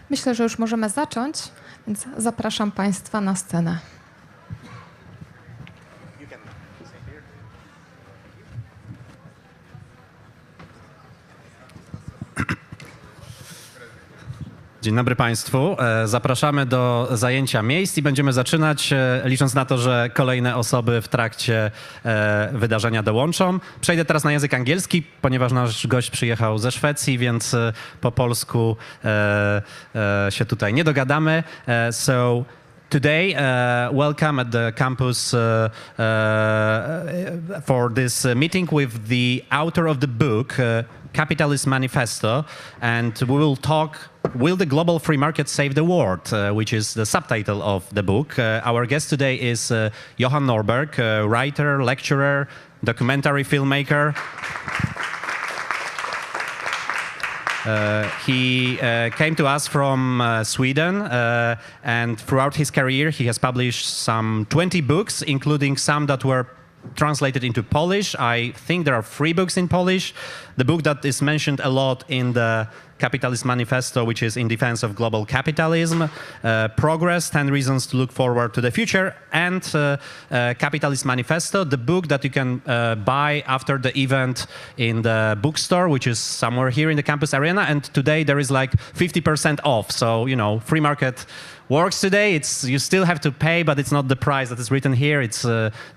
Myślę, że już możemy zacząć, więc zapraszam Państwa na scenę. Dzień dobry Państwu. Zapraszamy do zajęcia miejsc i będziemy zaczynać, licząc na to, że kolejne osoby w trakcie wydarzenia dołączą. Przejdę teraz na język angielski, ponieważ nasz gość przyjechał ze Szwecji, więc po polsku się tutaj nie dogadamy. Today, welcome at the campus for this meeting with the author of the book, Capitalist Manifesto, and we will talk, Will the Global Free Market Save the World, which is the subtitle of the book. Our guest today is Johan Norberg, writer, lecturer, documentary filmmaker. He came to us from Sweden, and throughout his career he has published some 20 books, including some that were translated into Polish. I think there are 3 books in Polish. The book that is mentioned a lot in the Capitalist Manifesto, which is in defense of global capitalism, Progress, 10 Reasons to Look Forward to the Future, and Capitalist Manifesto, the book that you can buy after the event in the bookstore, which is somewhere here in the campus arena. And today there is like 50% off. So, you know, free market works today. You still have to pay, but it's not the price that is written here. It's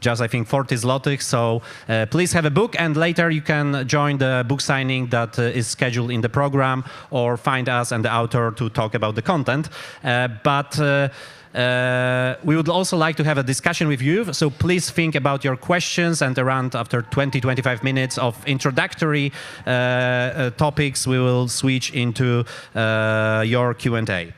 just, I think, 40 zlotych. So please have a book, and later you can join the book signing that is scheduled in the program, or find us and the author to talk about the content. We would also like to have a discussion with you, so please think about your questions, and around after 20-25 minutes of introductory topics, we will switch into your Q&A.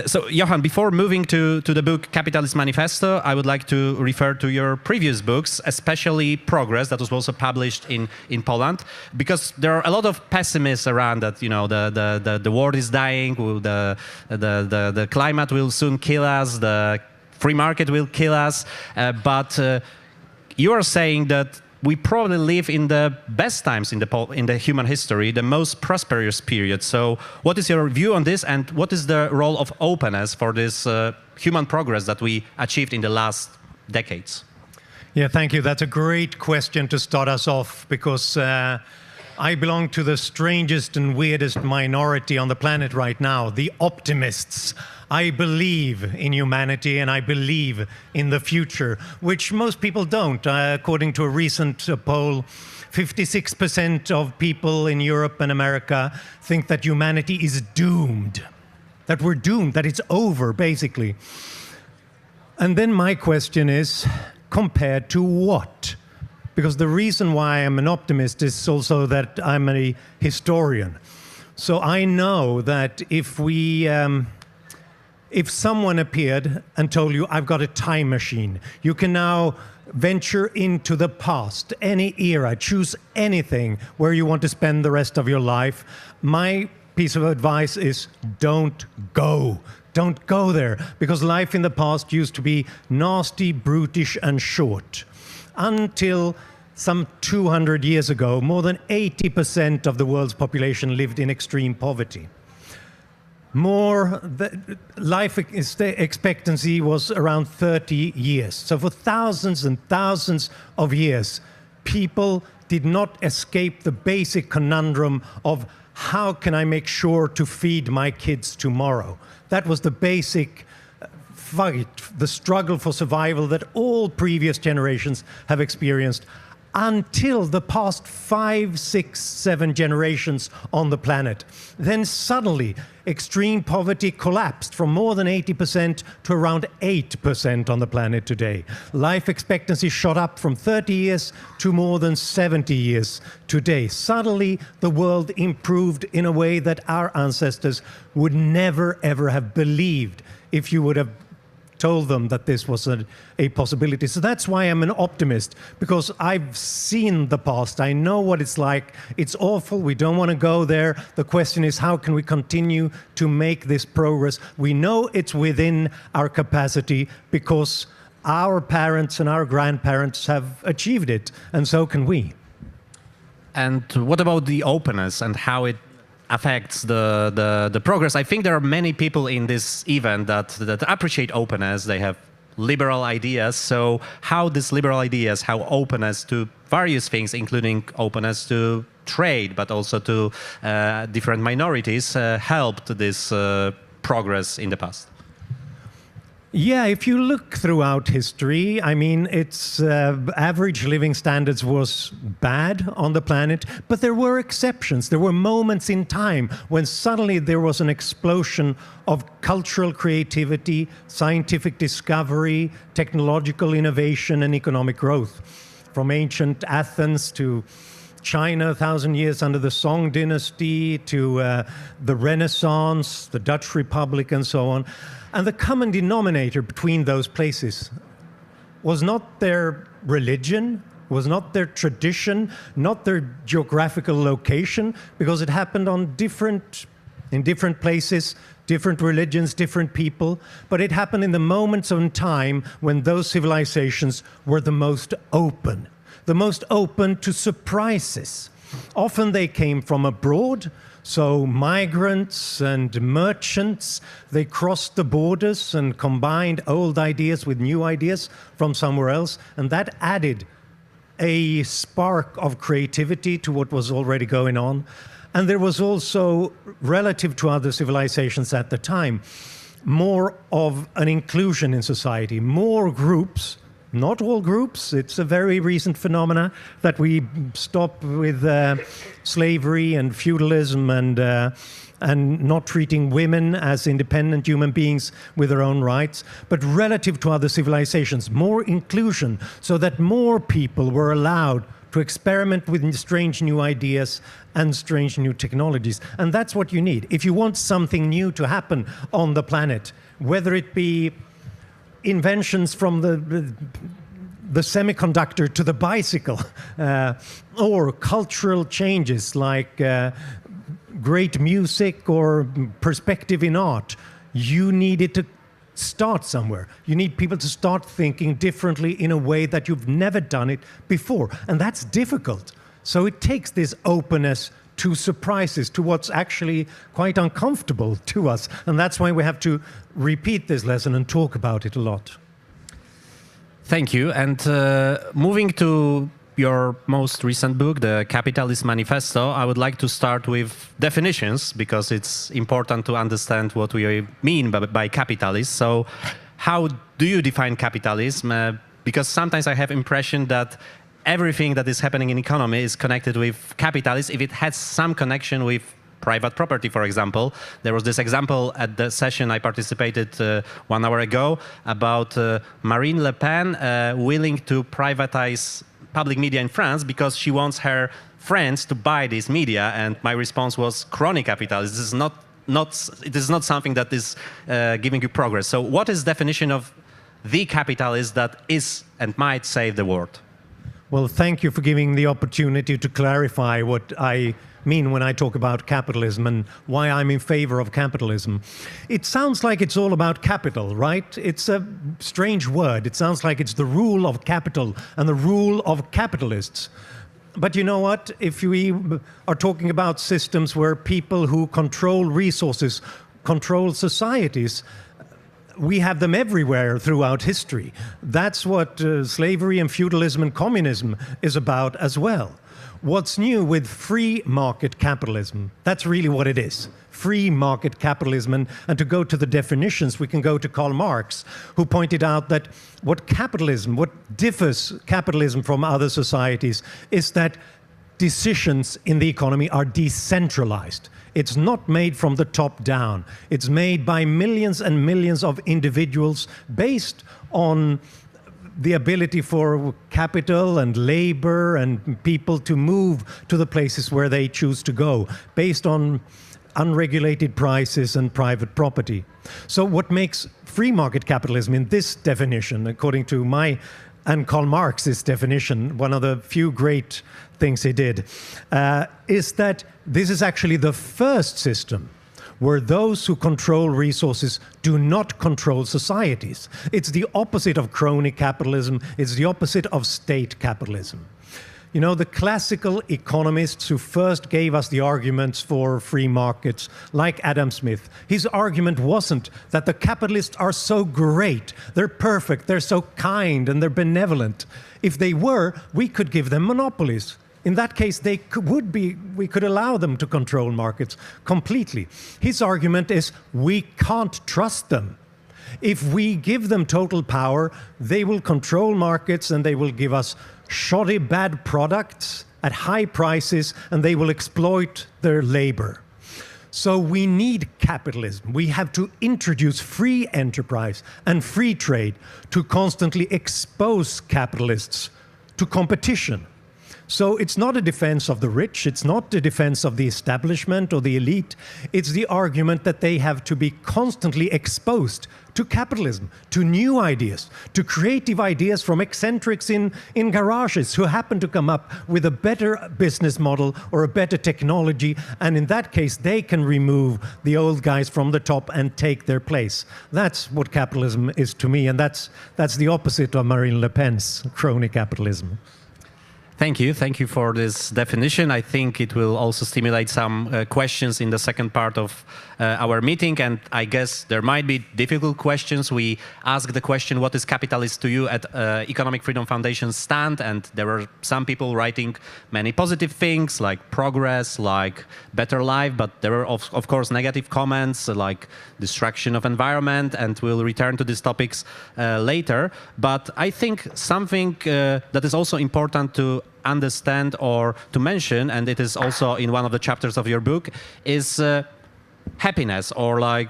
So, Johan, before moving to the book Capitalist Manifesto, I would like to refer to your previous books, especially Progress, that was also published in Poland, because there are a lot of pessimists around that, you know, the world is dying, the climate will soon kill us, the free market will kill us, but you are saying that we probably live in the best times in the human history, the most prosperous period. So what is your view on this, and what is the role of openness for this human progress that we achieved in the last decades? Yeah, thank you. That's a great question to start us off, because I belong to the strangest and weirdest minority on the planet right now, the optimists. I believe in humanity and I believe in the future, which most people don't. According to a recent poll, 56% of people in Europe and America think that humanity is doomed, that we're doomed, that it's over, basically. And then my question is, compared to what? Because the reason why I'm an optimist is also that I'm a historian. So I know that if someone appeared and told you, I've got a time machine, you can now venture into the past, any era, choose anything where you want to spend the rest of your life, my piece of advice is don't go. Don't go there, because life in the past used to be nasty, brutish, and short. Until some 200 years ago, more than 80% of the world's population lived in extreme poverty. Life expectancy was around 30 years. So for thousands and thousands of years, people did not escape the basic conundrum of how can I make sure to feed my kids tomorrow? That was the basic fight, the struggle for survival that all previous generations have experienced, until the past 5, 6, 7 generations on the planet. Then suddenly, extreme poverty collapsed from more than 80% to around 8% on the planet today. Life expectancy shot up from 30 years to more than 70 years today. Suddenly, the world improved in a way that our ancestors would never, ever have believed if you would have told them that this was a possibility. So that's why I'm an optimist, because I've seen the past. I know what it's like. It's awful. We don't want to go there. The question is, how can we continue to make this progress? We know it's within our capacity because our parents and our grandparents have achieved it, and so can we. And what about the openness and how it affects the progress. I think there are many people in this event that appreciate openness. They have liberal ideas. So how these liberal ideas, how openness to various things, including openness to trade, but also to different minorities, helped this progress in the past? Yeah, if you look throughout history, I mean, its average living standards was bad on the planet, but there were exceptions. There were moments in time when suddenly there was an explosion of cultural creativity, scientific discovery, technological innovation, and economic growth. From ancient Athens to China, 1,000 years under the Song dynasty, to the Renaissance, the Dutch Republic, and so on. And the common denominator between those places was not their religion, was not their tradition, not their geographical location, because it happened in different places, different religions, different people, but it happened in the moments of time when those civilizations were the most open to surprises. Often they came from abroad, so migrants and merchants, they crossed the borders and combined old ideas with new ideas from somewhere else, and that added a spark of creativity to what was already going on. And there was also, relative to other civilizations at the time, more of an inclusion in society, more groups. Not all groups. It's a very recent phenomena that we stop with slavery and feudalism and not treating women as independent human beings with their own rights. But relative to other civilizations, more inclusion, so that more people were allowed to experiment with strange new ideas and strange new technologies. And that's what you need. If you want something new to happen on the planet, whether it be inventions from the semiconductor to the bicycle, or cultural changes like great music or perspective in art, you needed to start somewhere. You need people to start thinking differently in a way that you've never done it before. And that's difficult. So it takes this openness to surprises, to what's actually quite uncomfortable to us. And that's why we have to repeat this lesson and talk about it a lot. Thank you. And moving to your most recent book, the Capitalist Manifesto, I would like to start with definitions, because it's important to understand what we mean by capitalist. So how do you define capitalism? Because sometimes I have impression that everything that is happening in economy is connected with capitalism. If it has some connection with private property, for example. There was this example at the session I participated 1 hour ago about Marine Le Pen willing to privatize public media in France because she wants her friends to buy this media. And my response was crony capitalism. It is not something that is giving you progress. So what is the definition of the capitalist that is and might save the world? Well, thank you for giving the opportunity to clarify what I mean when I talk about capitalism and why I'm in favor of capitalism. It sounds like it's all about capital, right? It's a strange word. It sounds like it's the rule of capital and the rule of capitalists. But you know what? If we are talking about systems where people who control resources control societies, we have them everywhere throughout history. That's what slavery and feudalism and communism is about as well. What's new with free market capitalism? That's really what it is. Free market capitalism. And to go to the definitions, we can go to Karl Marx, who pointed out that what differs capitalism from other societies is that decisions in the economy are decentralized. It's not made from the top down. It's made by millions and millions of individuals based on the ability for capital and labor and people to move to the places where they choose to go, based on unregulated prices and private property. So what makes free market capitalism in this definition, according to my and Karl Marx's definition, one of the few great things he did, is that this is actually the first system where those who control resources do not control societies. It's the opposite of crony capitalism. It's the opposite of state capitalism. You know, the classical economists who first gave us the arguments for free markets, like Adam Smith, his argument wasn't that the capitalists are so great, they're perfect, they're so kind, and they're benevolent. If they were, we could give them monopolies. In that case, we could allow them to control markets completely. His argument is we can't trust them. If we give them total power, they will control markets and they will give us shoddy, bad products at high prices, and they will exploit their labor. So we need capitalism. We have to introduce free enterprise and free trade to constantly expose capitalists to competition. So it's not a defense of the rich, it's not the defense of the establishment or the elite, it's the argument that they have to be constantly exposed to capitalism, to new ideas, to creative ideas from eccentrics in garages who happen to come up with a better business model or a better technology, and in that case they can remove the old guys from the top and take their place. That's what capitalism is to me, and that's the opposite of Marine Le Pen's crony capitalism. Thank you for this definition. I think it will also stimulate some questions in the second part of our meeting, and I guess there might be difficult questions. We asked the question, what is capitalist to you at Economic Freedom Foundation's stand, and there were some people writing many positive things like progress, like better life, but there were of course negative comments like destruction of environment, and we'll return to these topics later. But I think something that is also important to understand or to mention, and it is also in one of the chapters of your book, is happiness, or like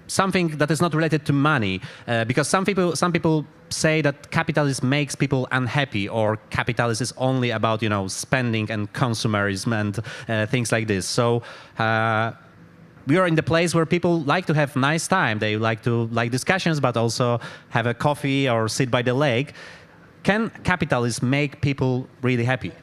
something that is not related to money, because some people say that capitalism makes people unhappy, or capitalism is only about, you know, spending and consumerism and things like this. So we are in the place where people like to have nice time. They like discussions, but also have a coffee or sit by the lake. Can capitalism make people really happy?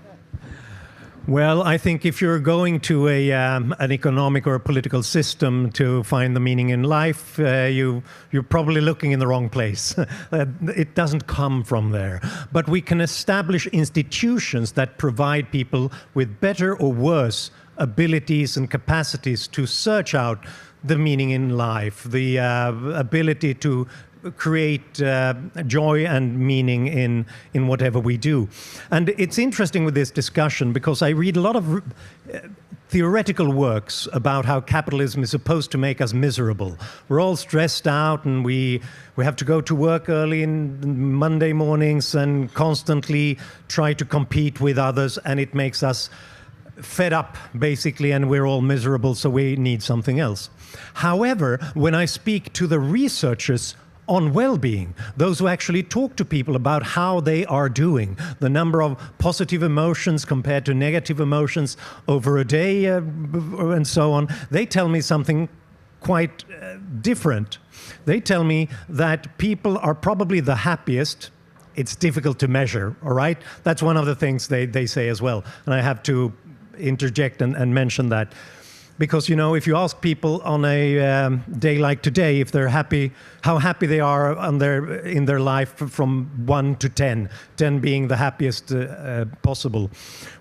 Well, I think if you're going to an economic or a political system to find the meaning in life, you're probably looking in the wrong place. It doesn't come from there. But we can establish institutions that provide people with better or worse abilities and capacities to search out the meaning in life, the ability to create joy and meaning in whatever we do. And it's interesting with this discussion because I read a lot of theoretical works about how capitalism is supposed to make us miserable. We're all stressed out and we have to go to work early in Monday mornings and constantly try to compete with others, and it makes us fed up, basically, and we're all miserable, so we need something else. However, when I speak to the researchers on well-being, those who actually talk to people about how they are doing, the number of positive emotions compared to negative emotions over a day, and so on, they tell me something quite different. They tell me that people are probably the happiest. It's difficult to measure, all right? That's one of the things they say as well, and I have to interject and mention that. Because, you know, if you ask people on a day like today if they're happy, how happy they are in their life from 1 to 10, 10 being the happiest possible.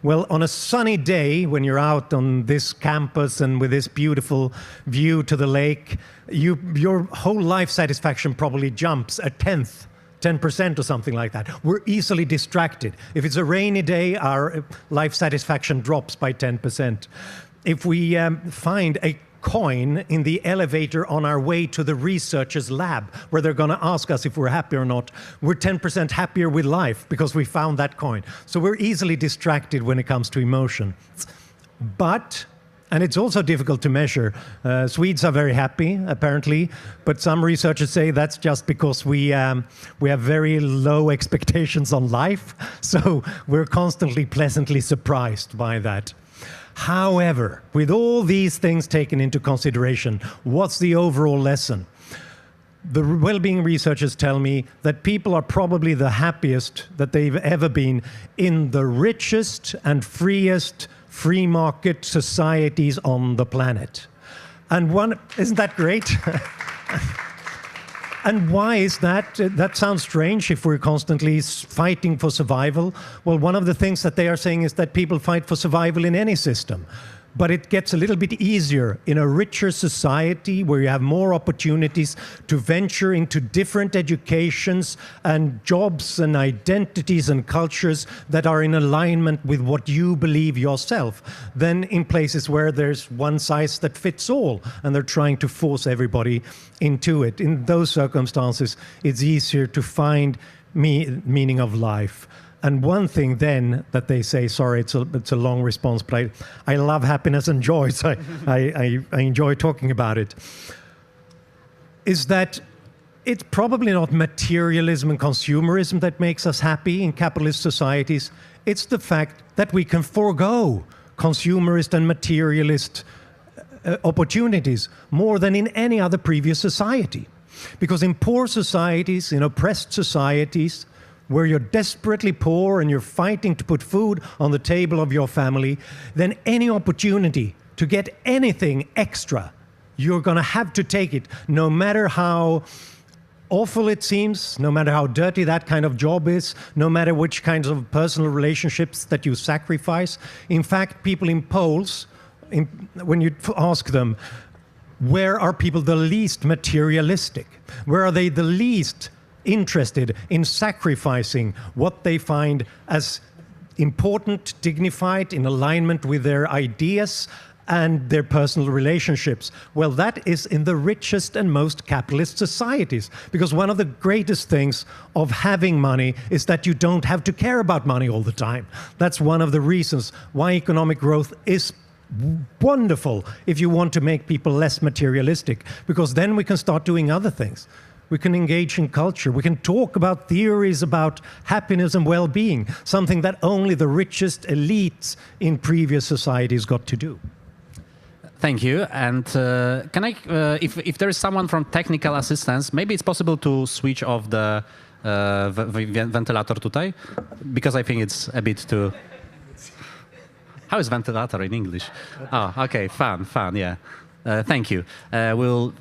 Well, on a sunny day, when you're out on this campus and with this beautiful view to the lake, your whole life satisfaction probably jumps a tenth. 10% or something like that. We're easily distracted. If it's a rainy day, our life satisfaction drops by 10%. If we find a coin in the elevator on our way to the researcher's lab, where they're going to ask us if we're happy or not, we're 10% happier with life because we found that coin. So we're easily distracted when it comes to emotion. But, and it's also difficult to measure, Swedes are very happy, apparently, but some researchers say that's just because we have very low expectations on life, so we're constantly pleasantly surprised by that. However, with all these things taken into consideration, what's the overall lesson? The well-being researchers tell me that people are probably the happiest that they've ever been in the richest and freest free market societies on the planet. And isn't that great? And why is that? That sounds strange if we're constantly fighting for survival. Well, one of the things that they are saying is that people fight for survival in any system. But it gets a little bit easier in a richer society where you have more opportunities to venture into different educations and jobs and identities and cultures that are in alignment with what you believe yourself than in places where there's one size that fits all and they're trying to force everybody into it. In those circumstances, it's easier to find meaning of life. And one thing then that they say, sorry, it's a long response, but I love happiness and joy, so I enjoy talking about it, is that it's probably not materialism and consumerism that makes us happy in capitalist societies. It's the fact that we can forego consumerist and materialist opportunities more than in any other previous society. Because in poor societies, in oppressed societies, where you're desperately poor and you're fighting to put food on the table of your family, then any opportunity to get anything extra, you're going to have to take it, no matter how awful it seems, no matter how dirty that kind of job is, no matter which kinds of personal relationships that you sacrifice. In fact, people in polls, when you ask them, where are people the least materialistic? Where are they the least interested in sacrificing what they find as important, dignified, in alignment with their ideas and their personal relationships? Well, that is in the richest and most capitalist societies. Because one of the greatest things of having money is that you don't have to care about money all the time. That's one of the reasons why economic growth is wonderful if you want to make people less materialistic, because then we can start doing other things. We can engage in culture. We can talk about theories about happiness and well-being, something that only the richest elites in previous societies got to do. Thank you. And can I, if there is someone from technical assistance, maybe it's possible to switch off the ventilator tutaj? Because I think it's a bit too... How is ventilator in English? Oh, okay, fun, yeah. Thank you. We'll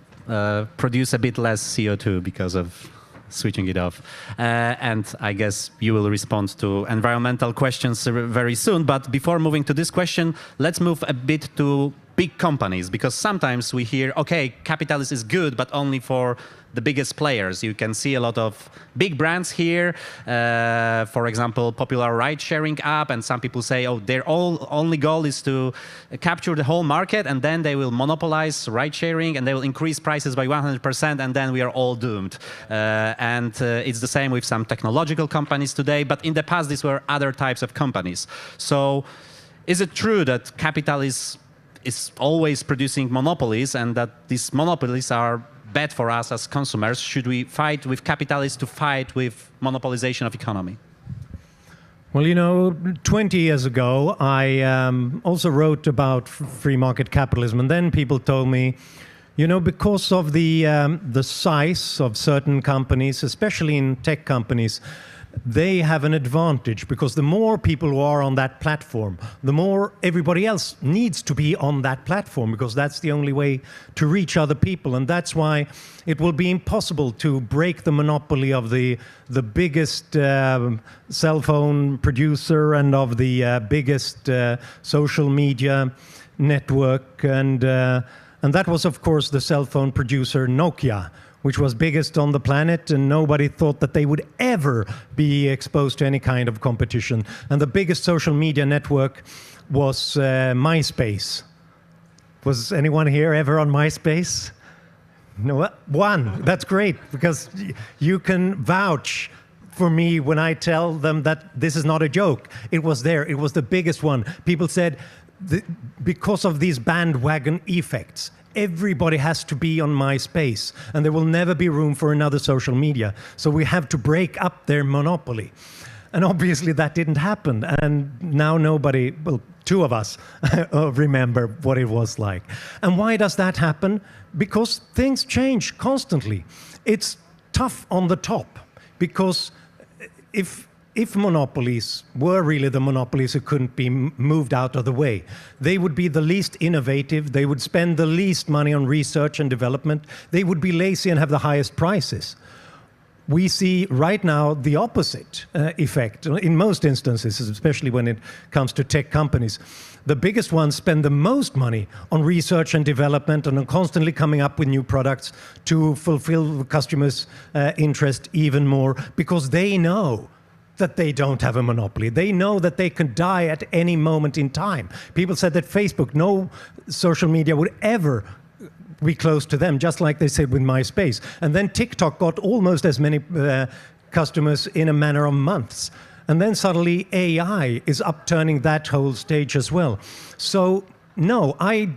produce a bit less CO2 because of switching it off. And I guess you will respond to environmental questions very soon. But before moving to this question, let's move a bit to big companies, because sometimes we hear, okay, capitalism is good, but only for the biggest players. You can see a lot of big brands here, for example, popular ride-sharing app, and some people say, oh, their only goal is to capture the whole market, and then they will monopolize ride-sharing, and they will increase prices by 100%, and then we are all doomed. It's the same with some technological companies today, but in the past, these were other types of companies. So is it true that capitalism is always producing monopolies, and that these monopolies are bad for us as consumers? Should we fight with capitalists to fight with monopolization of economy? Well, you know, 20 years ago, I also wrote about free market capitalism, and then people told me, you know, because of the size of certain companies, especially in tech companies, they have an advantage, because the more people who are on that platform, the more everybody else needs to be on that platform, because that's the only way to reach other people. And that's why it will be impossible to break the monopoly of the biggest cell phone producer and of the biggest social media network. And that was, of course, the cell phone producer Nokia, which was biggest on the planet, and nobody thought that they would ever be exposed to any kind of competition. And the biggest social media network was MySpace. Was anyone here ever on MySpace? No, one. That's great, because you can vouch for me when I tell them that this is not a joke. It was there. It was the biggest one. People said, because of these bandwagon effects, everybody has to be on MySpace, and there will never be room for another social media. So we have to break up their monopoly. And obviously that didn't happen. And now nobody, well, two of us remember what it was like. And why does that happen? Because things change constantly. It's tough on the top, because if if monopolies were really the monopolies who couldn't be moved out of the way, they would be the least innovative, they would spend the least money on research and development, they would be lazy and have the highest prices. We see right now the opposite effect in most instances, especially when it comes to tech companies. The biggest ones spend the most money on research and development and on constantly coming up with new products to fulfill the customers' interest even more, because they know that they don't have a monopoly. They know that they can die at any moment in time. People said that Facebook, no social media would ever be close to them, just like they said with MySpace. And then TikTok got almost as many customers in a matter of months. And then suddenly AI is upturning that whole stage as well. So no, I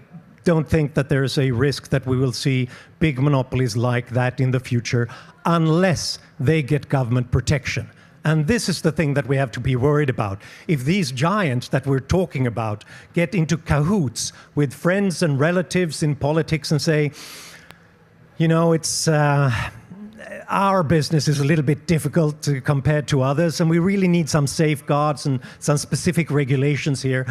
don't think that there's a risk that we will see big monopolies like that in the future unless they get government protection. And this is the thing that we have to be worried about. If these giants that we're talking about get into cahoots with friends and relatives in politics and say, you know, it's our business is a little bit difficult compared to others, and we really need some safeguards and some specific regulations here.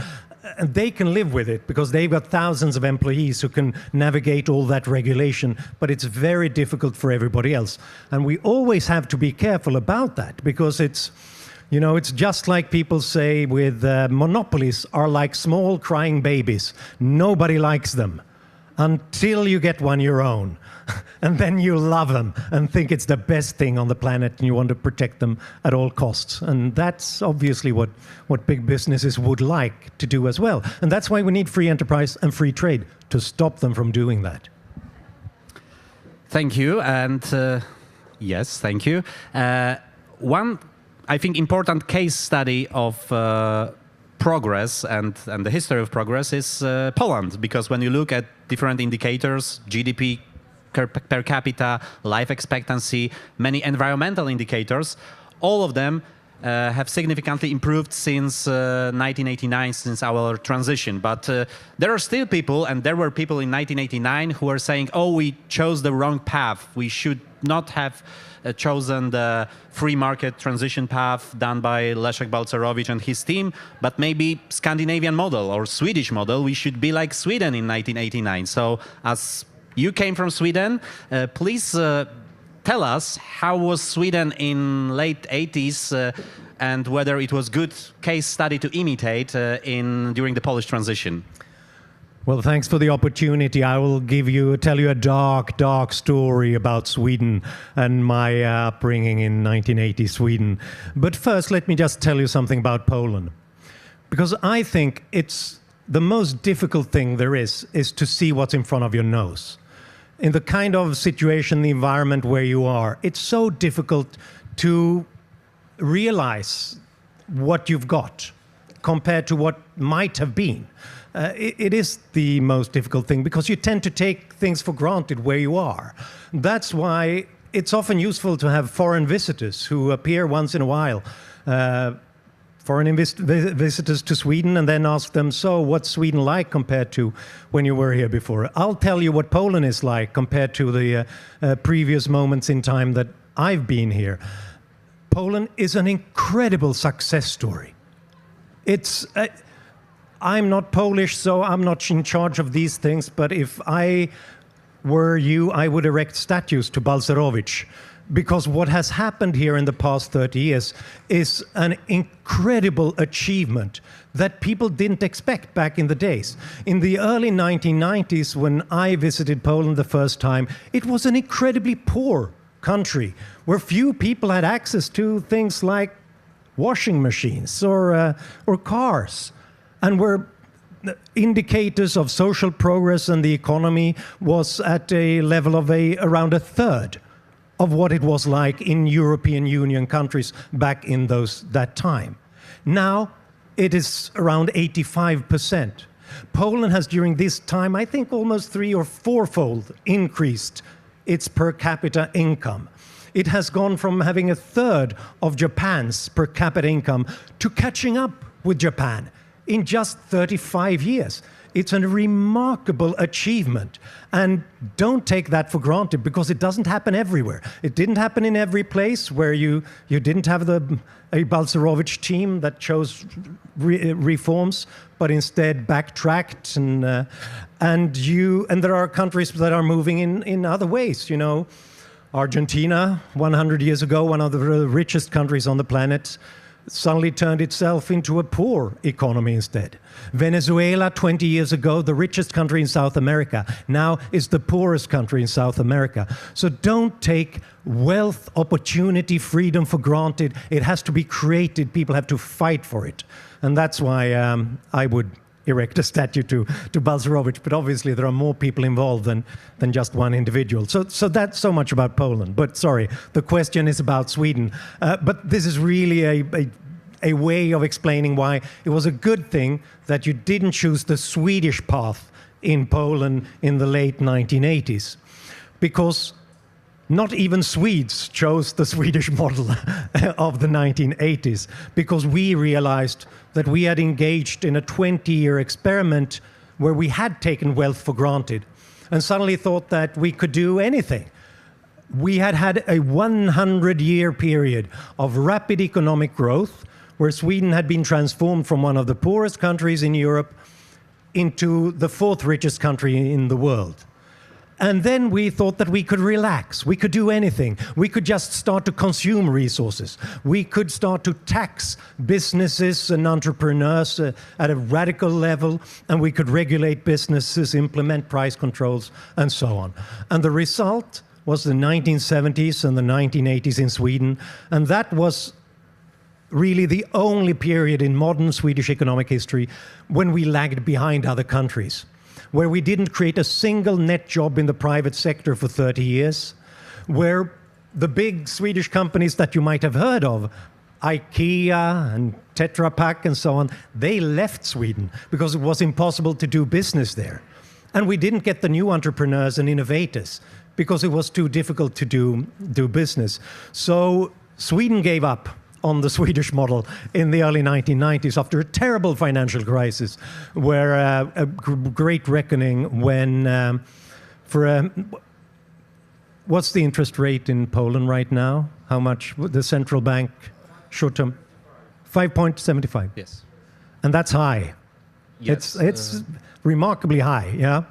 And they can live with it because they've got thousands of employees who can navigate all that regulation, but it's very difficult for everybody else. And we always have to be careful about that, because it's, you know, it's just like people say with monopolies are like small crying babies. Nobody likes them until you get one your own. And then you love them and think it's the best thing on the planet, and you want to protect them at all costs. And that's obviously what big businesses would like to do as well. And that's why we need free enterprise and free trade, to stop them from doing that. Thank you. And yes, thank you. One, I think, important case study of progress and the history of progress is Poland, because when you look at different indicators, GDP per capita, life expectancy, many environmental indicators, all of them have significantly improved since 1989, since our transition. But there are still people, and there were people in 1989 who are saying, oh, we chose the wrong path. We should not have chosen the free market transition path done by Leszek Balcerowicz and his team, but maybe Scandinavian model or Swedish model. We should be like Sweden in 1989. So as you came from Sweden, please tell us how was Sweden in late 80s and whether it was good case study to imitate during the Polish transition. Well, thanks for the opportunity. I will tell you a dark, dark story about Sweden and my upbringing in 1980 Sweden. But first, let me just tell you something about Poland. Because I think it's the most difficult thing there is to see what's in front of your nose. In the kind of situation, the environment where you are, it's so difficult to realize what you've got compared to what might have been. It is the most difficult thing, because you tend to take things for granted where you are. That's why it's often useful to have foreign visitors who appear once in a while. Foreign visitors to Sweden, and then ask them, so what's Sweden like compared to when you were here before? I'll tell you what Poland is like compared to the previous moments in time that I've been here. Poland is an incredible success story. It's, I'm not Polish, so I'm not in charge of these things, but if I were you, I would erect statues to Balcerowicz. Because what has happened here in the past 30 years is an incredible achievement that people didn't expect back in the days. In the early 1990s, when I visited Poland the first time, it was an incredibly poor country where few people had access to things like washing machines or cars, and where indicators of social progress and the economy was at a level of around a third of what it was like in European Union countries back in that time. Now it is around 85%. Poland has during this time, I think, almost 3- or 4-fold increased its per capita income. It has gone from having a third of Japan's per capita income to catching up with Japan in just 35 years. It's a remarkable achievement. And don't take that for granted, because it doesn't happen everywhere. It didn't happen in every place where you didn't have a Balcerowicz team that chose reforms, but instead backtracked. And there are countries that are moving in other ways. You know, Argentina, 100 years ago, one of the richest countries on the planet, suddenly turned itself into a poor economy instead. Venezuela, 20 years ago, the richest country in South America, now is the poorest country in South America. So don't take wealth, opportunity, freedom for granted. It has to be created. People have to fight for it. And that's why I would erect a statue to Balcerowicz, but obviously there are more people involved than just one individual. So that's so much about Poland. But sorry, the question is about Sweden. But this is really a way of explaining why it was a good thing that you didn't choose the Swedish path in Poland in the late 1980s. Because not even Swedes chose the Swedish model of the 1980s, because we realized that we had engaged in a 20-year experiment where we had taken wealth for granted and suddenly thought that we could do anything. We had had a 100-year period of rapid economic growth where Sweden had been transformed from one of the poorest countries in Europe into the fourth richest country in the world. And then we thought that we could relax. We could do anything. We could just start to consume resources. We could start to tax businesses and entrepreneurs at a radical level, and we could regulate businesses, implement price controls, and so on. And the result was the 1970s and the 1980s in Sweden, and that was really the only period in modern Swedish economic history when we lagged behind other countries, where we didn't create a single net job in the private sector for 30 years, where the big Swedish companies that you might have heard of, IKEA and Tetra Pak and so on, they left Sweden because it was impossible to do business there. And we didn't get the new entrepreneurs and innovators because it was too difficult to do business. So Sweden gave up on the Swedish model in the early 1990s after a terrible financial crisis, where a great reckoning when what's the interest rate in Poland right now? How much the central bank short-term? 5.75. Yes. And that's high. Yes. It's remarkably high, yeah?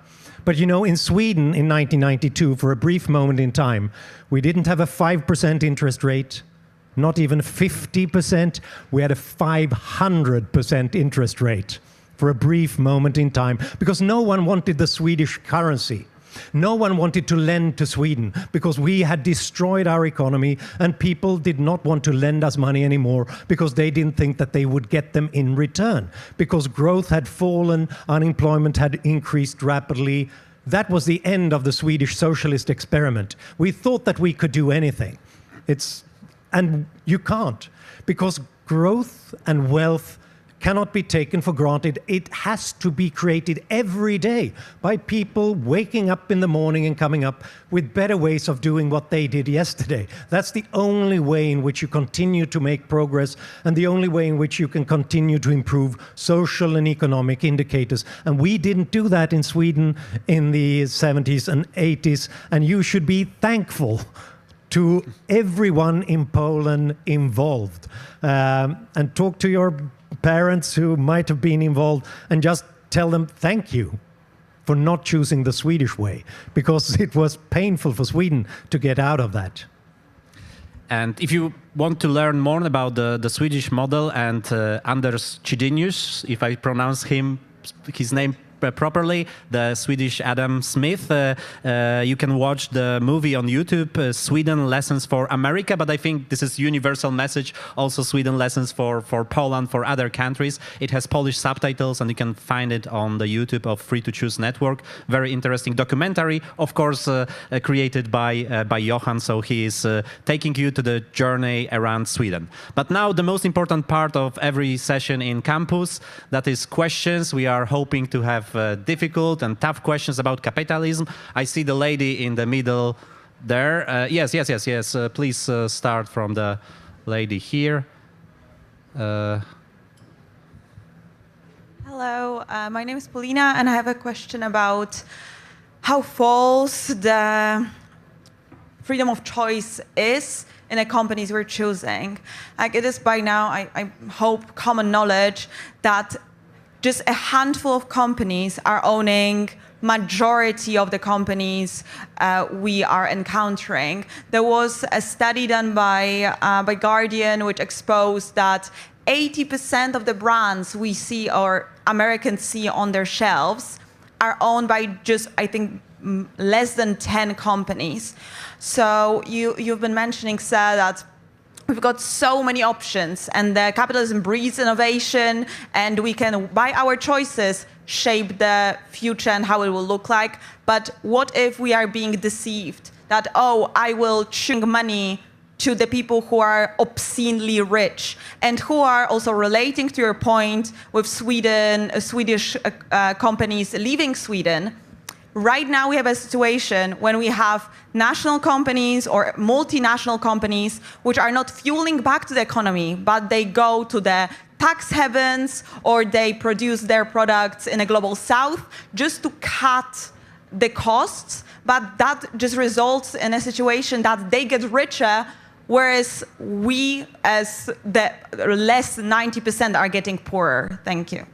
But you know, in Sweden in 1992, for a brief moment in time, we didn't have a 5% interest rate, not even 50%. We had a 500% interest rate for a brief moment in time, because no one wanted the Swedish currency. No one wanted to lend to Sweden because we had destroyed our economy, and people did not want to lend us money anymore because they didn't think that they would get them in return, because growth had fallen, unemployment had increased rapidly. That was the end of the Swedish socialist experiment. We thought that we could do anything. And you can't, because growth and wealth cannot be taken for granted. It has to be created every day by people waking up in the morning and coming up with better ways of doing what they did yesterday. That's the only way in which you continue to make progress, and the only way in which you can continue to improve social and economic indicators. And we didn't do that in Sweden in the 70s and 80s, and you should be thankful to everyone in Poland involved. And talk to your parents who might have been involved and just tell them thank you for not choosing the Swedish way, because it was painful for Sweden to get out of that. And if you want to learn more about the Swedish model and Anders Chydenius, if I pronounce his name properly, the Swedish Adam Smith, you can watch the movie on YouTube, Sweden Lessons for America, but I think this is universal message, also Sweden Lessons for Poland, for other countries. It has Polish subtitles and you can find it on the YouTube of Free to Choose Network. Very interesting documentary, of course, created by Johan, so he is taking you to the journey around Sweden. But now the most important part of every session in campus, that is questions. We are hoping to have difficult and tough questions about capitalism. I see the lady in the middle there. Yes. Please start from the lady here. Hello, Hello, my name is Polina, and I have a question about how false the freedom of choice is in the companies we're choosing. Like, it is by now, I hope, common knowledge that just a handful of companies are owning majority of the companies we are encountering. There was a study done by Guardian which exposed that 80% of the brands we see or Americans see on their shelves are owned by just, I think, less than 10 companies. So you've been mentioning, Sir, that we've got so many options, and the capitalism breeds innovation, and we can, by our choices, shape the future and how it will look like. But what if we are being deceived that, oh, I will choose money to the people who are obscenely rich and who are also relating to your point with Sweden, Swedish companies leaving Sweden. Right now we have a situation when we have national companies or multinational companies which are not fueling back to the economy, but they go to the tax havens or they produce their products in a global south just to cut the costs. But that just results in a situation that they get richer, whereas we, as the less 90%, are getting poorer. Thank you.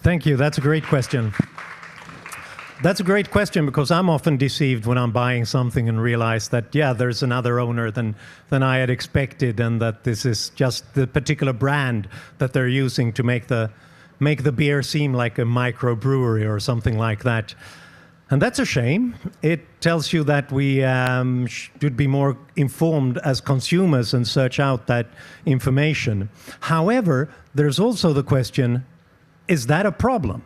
Thank you. That's a great question. That's a great question, because I'm often deceived when I'm buying something and realize that, yeah, there's another owner than I had expected, and that this is just the particular brand that they're using to make the beer seem like a microbrewery or something like that. And that's a shame. It tells you that we should be more informed as consumers and search out that information. However, there's also the question, is that a problem?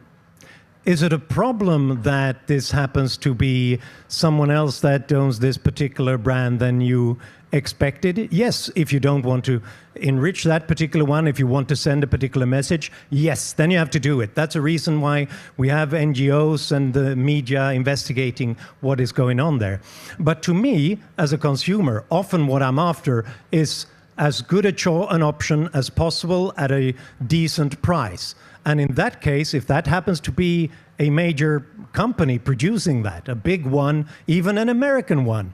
Is it a problem that this happens to be someone else that owns this particular brand than you expected? Yes, if you don't want to enrich that particular one, if you want to send a particular message, yes, then you have to do it. That's a reason why we have NGOs and the media investigating what is going on there. But to me, as a consumer, often what I'm after is as good an option as possible at a decent price. And in that case, if that happens to be a major company producing that, a big one, even an American one,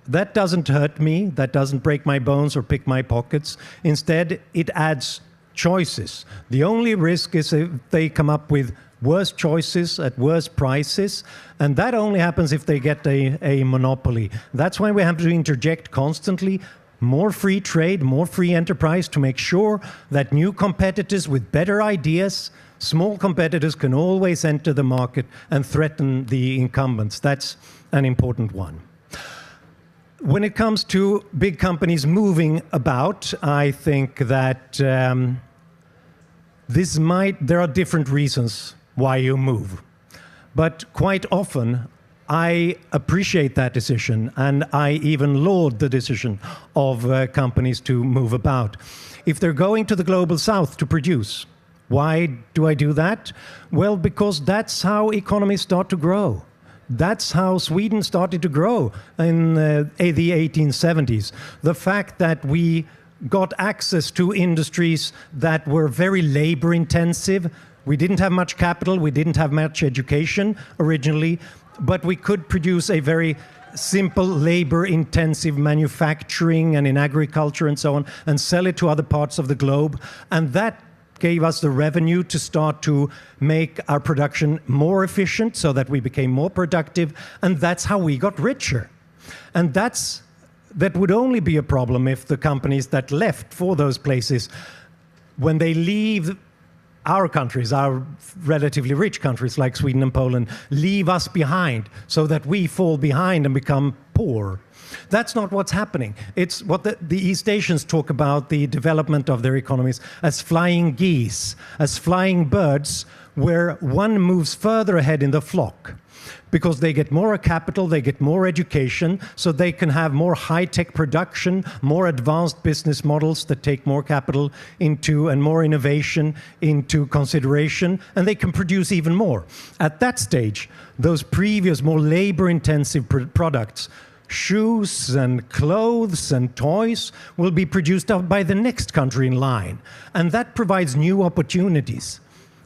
that doesn't hurt me, that doesn't break my bones or pick my pockets. Instead, it adds choices. The only risk is if they come up with worse choices at worse prices, and that only happens if they get a monopoly. That's why we have to interject constantly more free trade, more free enterprise, to make sure that new competitors with better ideas, small competitors, can always enter the market and threaten the incumbents. That's an important one. When it comes to big companies moving about, I think that there are different reasons why you move. But quite often, I appreciate that decision, and I even laud the decision of companies to move about. If they're going to the global south to produce, why do I do that? Well, because that's how economies start to grow. That's how Sweden started to grow in the 1870s. The fact that we got access to industries that were very labor intensive. We didn't have much capital, we didn't have much education originally, but we could produce a very simple labor-intensive manufacturing and in agriculture and so on, and sell it to other parts of the globe. And that gave us the revenue to start to make our production more efficient so that we became more productive, and that's how we got richer. And that would only be a problem if the companies that left for those places, when they leave our countries, our relatively rich countries like Sweden and Poland, leave us behind so that we fall behind and become poor. That's not what's happening. It's what the East Asians talk about, the development of their economies as flying geese, as flying birds, where one moves further ahead in the flock. Because they get more capital, they get more education, so they can have more high-tech production, more advanced business models that take more capital into and more innovation into consideration, and they can produce even more. At that stage, those previous more labor-intensive products, shoes and clothes and toys, will be produced by the next country in line. And that provides new opportunities.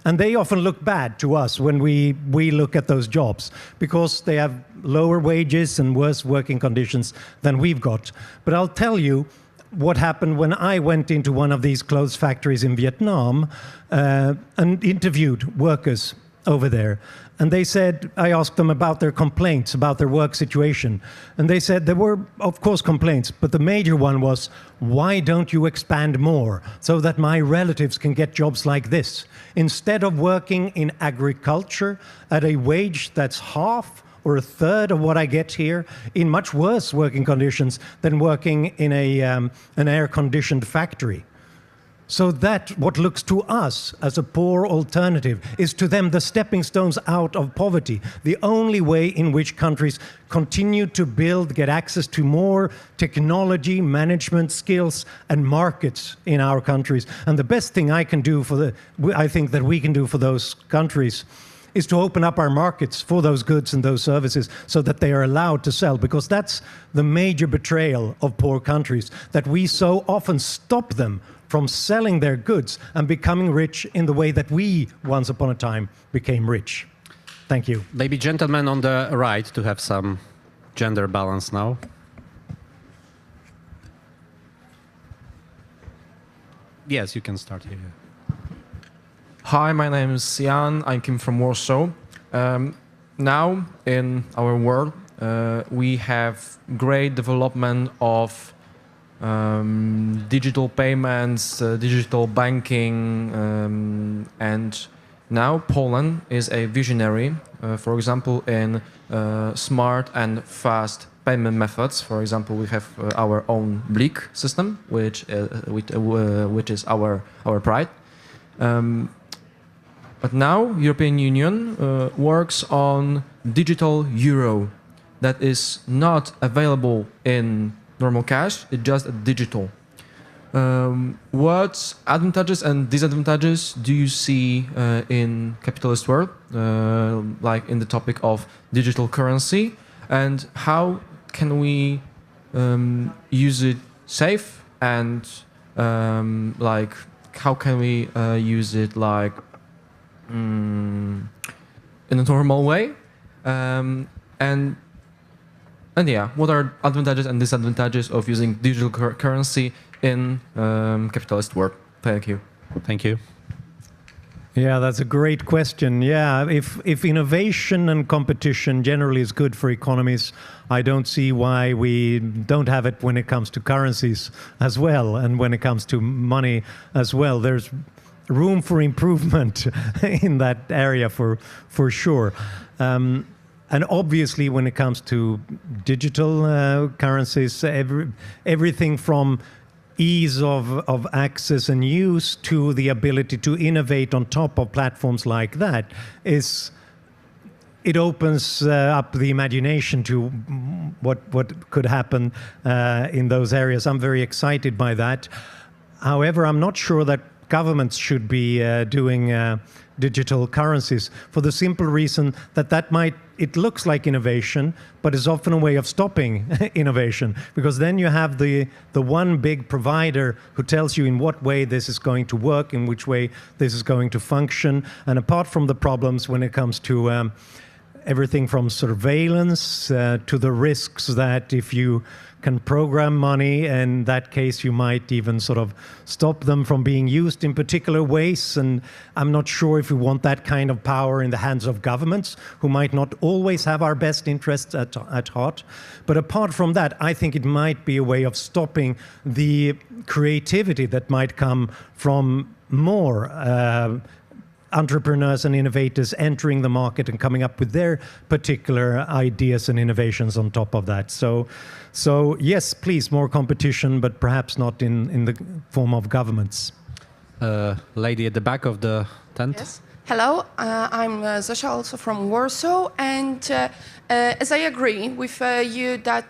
And they often look bad to us when we look at those jobs because they have lower wages and worse working conditions than we've got. But I'll tell you what happened when I went into one of these clothes factories in Vietnam and interviewed workers over there. And they said, I asked them about their complaints, about their work situation. And they said there were, of course, complaints, but the major one was, why don't you expand more so that my relatives can get jobs like this? Instead of working in agriculture at a wage that's half or a third of what I get here, in much worse working conditions than working in an air-conditioned factory. So that what looks to us as a poor alternative is to them the stepping stones out of poverty, the only way in which countries continue to build, get access to more technology, management skills, and markets in our countries. And the best thing I think that we can do for those countries is to open up our markets for those goods and those services so that they are allowed to sell, because that's the major betrayal of poor countries, that we so often stop them from selling their goods and becoming rich in the way that we, once upon a time, became rich. Thank you. Maybe gentlemen on the right to have some gender balance now. Yes, you can start here. Hi, my name is Jan. I came from Warsaw. Now, in our world, we have great development of digital payments, digital banking, and now Poland is a visionary, for example, in smart and fast payment methods. For example, we have our own BLIK system, which is our pride. But now European Union works on digital euro that is not available in normal cash, it's just digital. What advantages and disadvantages do you see in capitalist world, like in the topic of digital currency, and how can we use it safe, and like how can we use it like in a normal way, and yeah, what are advantages and disadvantages of using digital currency in capitalist world? Thank you. Thank you. Yeah, that's a great question. Yeah, if innovation and competition generally is good for economies, I don't see why we don't have it when it comes to currencies as well, and when it comes to money as well. There's room for improvement in that area for sure. And obviously, when it comes to digital currencies, everything from ease of access and use to the ability to innovate on top of platforms like that it opens up the imagination to what could happen in those areas. I'm very excited by that. However, I'm not sure that governments should be doing digital currencies, for the simple reason that it looks like innovation, but is often a way of stopping innovation, because then you have the one big provider who tells you in what way this is going to work, in which way this is going to function. And apart from the problems when it comes to everything from surveillance to the risks that if you can program money, in that case you might even sort of stop them from being used in particular ways. And I'm not sure if we want that kind of power in the hands of governments, who might not always have our best interests at heart. But apart from that, I think it might be a way of stopping the creativity that might come from more entrepreneurs and innovators entering the market and coming up with their particular ideas and innovations on top of that. So yes, please, more competition, but perhaps not in the form of governments. Lady at the back of the tent. Yes. Hello, I'm Zosia, also from Warsaw, and as I agree with you that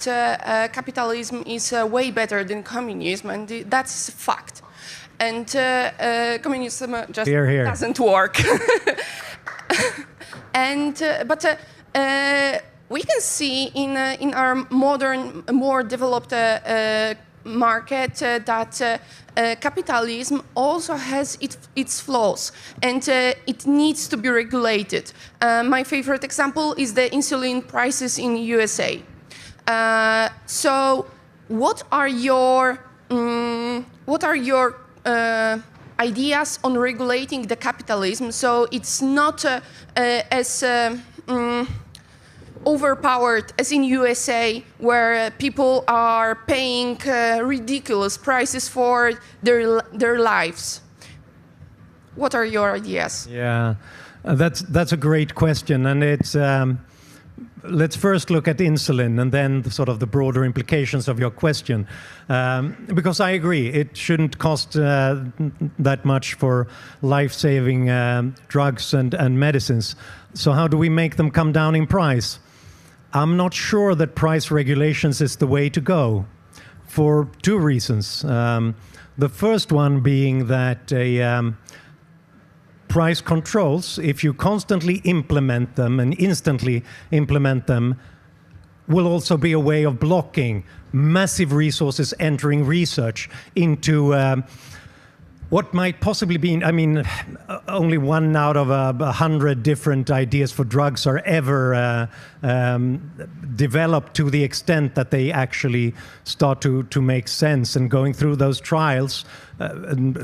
capitalism is way better than communism, and that's a fact. And communism just doesn't work. But we can see in our modern, more developed market that capitalism also has its flaws, and it needs to be regulated. My favorite example is the insulin prices in USA. So, what are your ideas on regulating the capitalism so it's not as overpowered as in USA, where people are paying ridiculous prices for their lives? What are your ideas? Yeah, that's a great question, and it's let's first look at insulin and then the broader implications of your question, because I agree it shouldn't cost that much for life-saving drugs and medicines. So how do we make them come down in price? I'm not sure that price regulations is the way to go, for two reasons. The first one being that price controls, if you constantly implement them and instantly implement them, will also be a way of blocking massive resources entering research into what might possibly be, only 1 out of 100 different ideas for drugs are ever developed to the extent that they actually start to make sense. And going through those trials,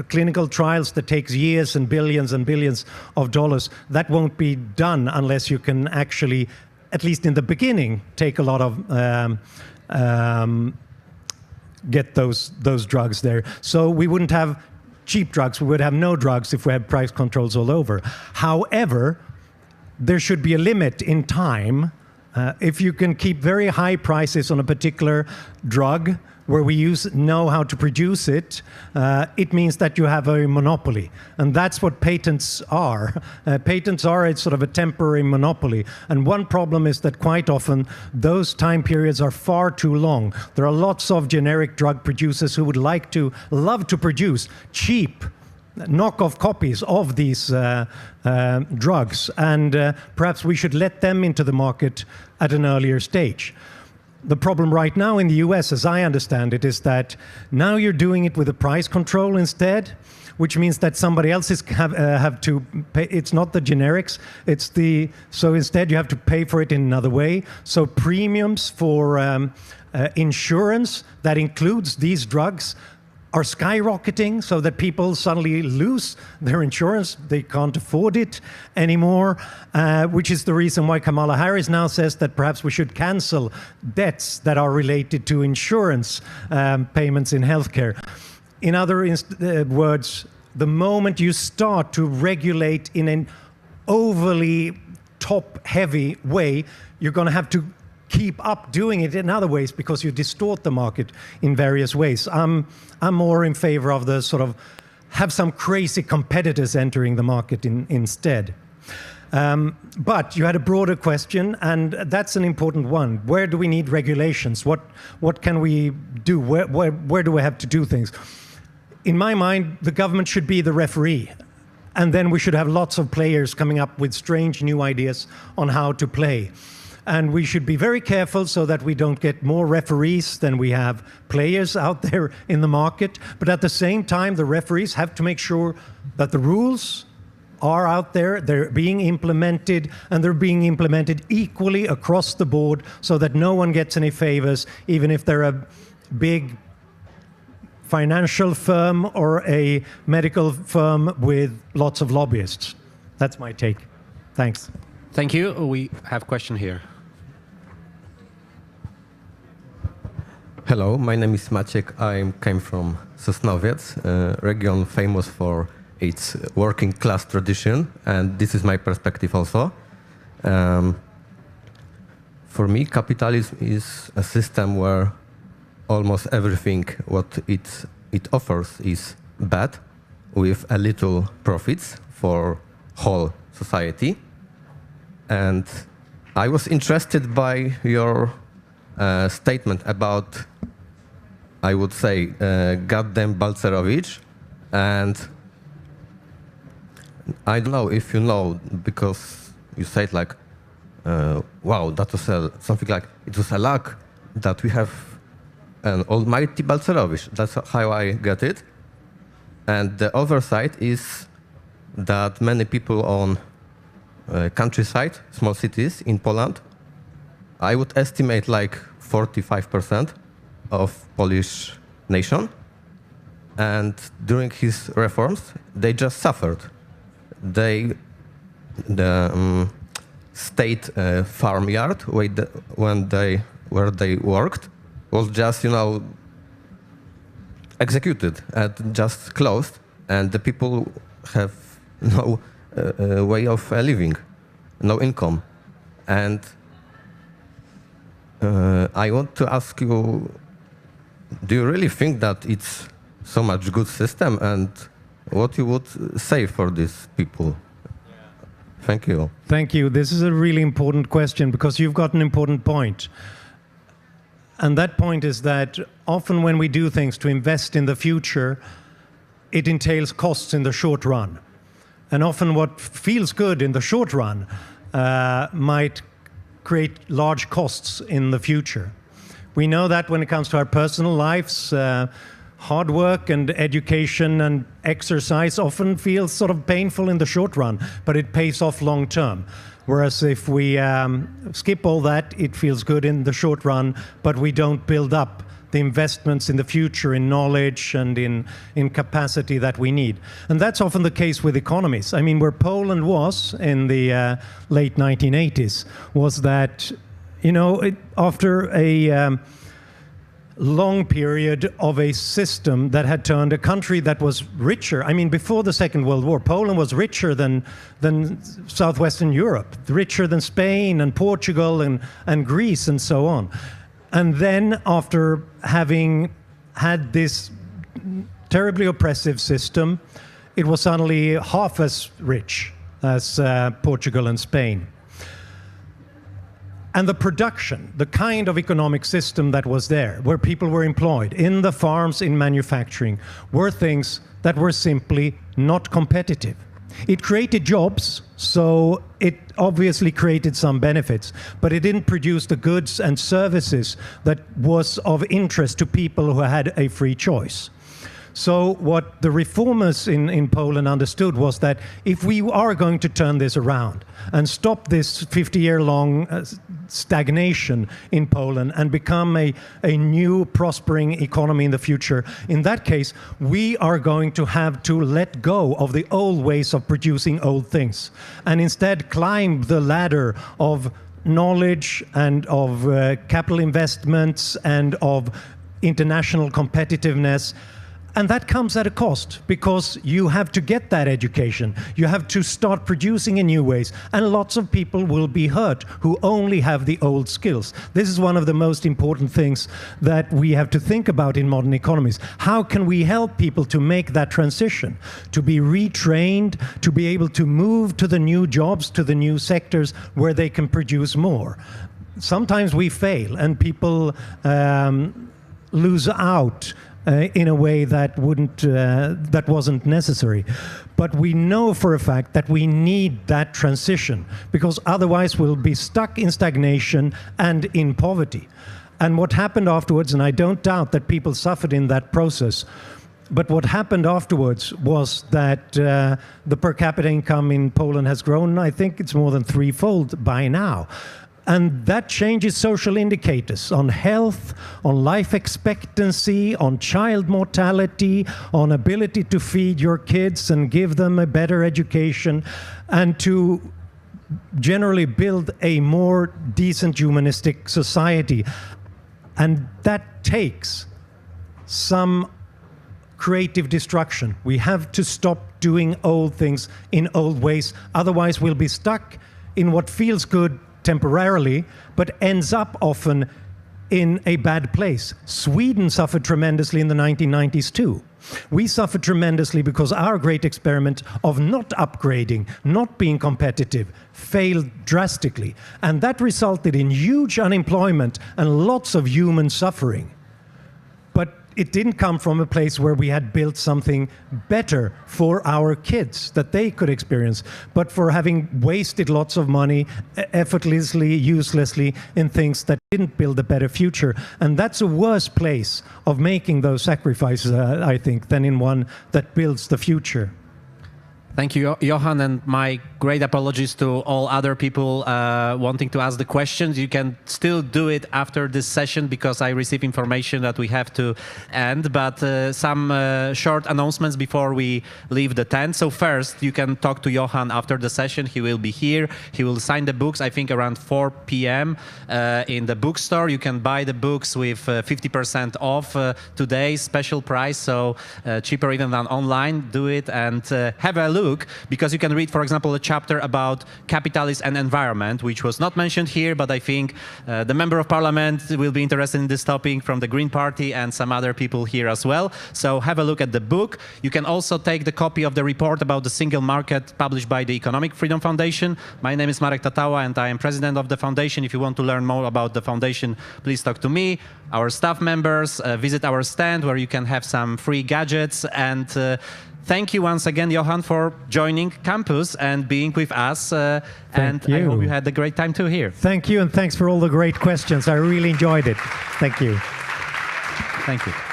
clinical trials that takes years and billions of dollars, that won't be done unless you can actually, at least in the beginning, take a lot of get those drugs there. So we wouldn't have cheap drugs, we would have no drugs if we had price controls all over. However, there should be a limit in time. If you can keep very high prices on a particular drug where we know how to produce it, it means that you have a monopoly. And that's what patents are. Patents are a temporary monopoly. And one problem is that quite often those time periods are far too long. There are lots of generic drug producers who would love to produce cheap knockoff copies of these drugs. And perhaps we should let them into the market at an earlier stage. The problem right now in the US, as I understand it, is that now you're doing it with a price control instead, which means that somebody else have to pay. It's not the generics, so instead you have to pay for it in another way. So premiums for insurance that includes these drugs are skyrocketing, so that people suddenly lose their insurance. They can't afford it anymore, which is the reason why Kamala Harris now says that perhaps we should cancel debts that are related to insurance payments in healthcare. In other words, the moment you start to regulate in an overly top-heavy way, you're going to have to keep up doing it in other ways because you distort the market in various ways. I'm more in favor of the have some crazy competitors entering the market instead. But you had a broader question, and that's an important one. Where do we need regulations? What can we do? Where do we have to do things? In my mind, the government should be the referee. And then we should have lots of players coming up with strange new ideas on how to play. And we should be very careful so that we don't get more referees than we have players out there in the market. But at the same time, the referees have to make sure that the rules are out there, they're being implemented, and they're being implemented equally across the board so that no one gets any favors, even if they're a big financial firm or a medical firm with lots of lobbyists. That's my take. Thanks. Thank you. We have a question here. Hello, my name is Maciek. I came from Sosnowiec, a region famous for its working class tradition, and this is my perspective also. For me, capitalism is a system where almost everything what it offers is bad, with a little profits for whole society. And I was interested by your statement about, I would say, goddamn Balcerowicz. And I don't know if you know, because you said like, wow, that was something like, it was a luck that we have an almighty Balcerowicz. That's how I get it. And the other side is that many people on countryside, small cities in Poland, I would estimate like 45% of Polish nation. And during his reforms, they just suffered. The state farmyard where they worked was just, executed and just closed, and the people have no way of living, no income. And I want to ask you, do you really think that it's so much good system, and what you would say for these people? Thank you. Thank you. This is a really important question because you've got an important point. And that point is that often when we do things to invest in the future, it entails costs in the short run. And often what feels good in the short run might create large costs in the future. We know that when it comes to our personal lives, hard work and education and exercise often feels sort of painful in the short run, but it pays off long term. Whereas if we skip all that, it feels good in the short run, but we don't build up the investments in the future, in knowledge and in capacity that we need. And that's often the case with economies. I mean, where Poland was in the late 1980s was that, after a long period of a system that had turned a country that was richer. I mean, before the Second World War, Poland was richer than Southwestern Europe, richer than Spain and Portugal and Greece and so on. And then after having had this terribly oppressive system, it was suddenly half as rich as Portugal and Spain. And the production, the kind of economic system that was there, where people were employed in the farms, in manufacturing, were things that were simply not competitive. It created jobs, so it obviously created some benefits, but it didn't produce the goods and services that was of interest to people who had a free choice. So what the reformers in Poland understood was that if we are going to turn this around and stop this 50-year-long stagnation in Poland and become a new prospering economy in the future, in that case, we are going to have to let go of the old ways of producing old things and instead climb the ladder of knowledge and of capital investments and of international competitiveness. And that comes at a cost because you have to get that education. You have to start producing in new ways. And lots of people will be hurt who only have the old skills. This is one of the most important things that we have to think about in modern economies. How can we help people to make that transition, to be retrained, to be able to move to the new jobs, to the new sectors where they can produce more? Sometimes we fail and people lose out in a way that wasn't necessary. But we know for a fact that we need that transition because otherwise we'll be stuck in stagnation and in poverty. And what happened afterwards, and I don't doubt that people suffered in that process, but what happened afterwards was that the per capita income in Poland has grown. I think it's more than threefold by now. And that changes social indicators on health, on life expectancy, on child mortality, on ability to feed your kids and give them a better education, and to generally build a more decent humanistic society. And that takes some creative destruction. We have to stop doing old things in old ways. Otherwise, we'll be stuck in what feels good temporarily, but ends up often in a bad place. Sweden suffered tremendously in the 1990s too. We suffered tremendously because our great experiment of not upgrading, not being competitive, failed drastically. And that resulted in huge unemployment and lots of human suffering. But it didn't come from a place where we had built something better for our kids that they could experience, but for having wasted lots of money effortlessly, uselessly in things that didn't build a better future. And that's a worse place of making those sacrifices, I think, than in one that builds the future. Thank you, Johan, and my great apologies to all other people wanting to ask the questions. You can still do it after this session because I receive information that we have to end, but some short announcements before we leave the tent. So first, you can talk to Johan after the session. He will be here. He will sign the books, I think, around 4 p.m. In the bookstore. You can buy the books with 50% off today's special price, so cheaper even than online. Do it and have a look, because you can read, for example, a chapter about capitalism and environment, which was not mentioned here, but I think the member of parliament will be interested in this topic from the Green Party and some other people here as well. So have a look at the book. You can also take the copy of the report about the single market published by the Economic Freedom Foundation. My name is Marek Tatawa and I am president of the foundation. If you want to learn more about the foundation, please talk to me, our staff members, visit our stand where you can have some free gadgets. And thank you once again, Johan, for joining campus and being with us. And I hope you had a great time too here. Thank you, and thanks for all the great questions. I really enjoyed it. Thank you. Thank you.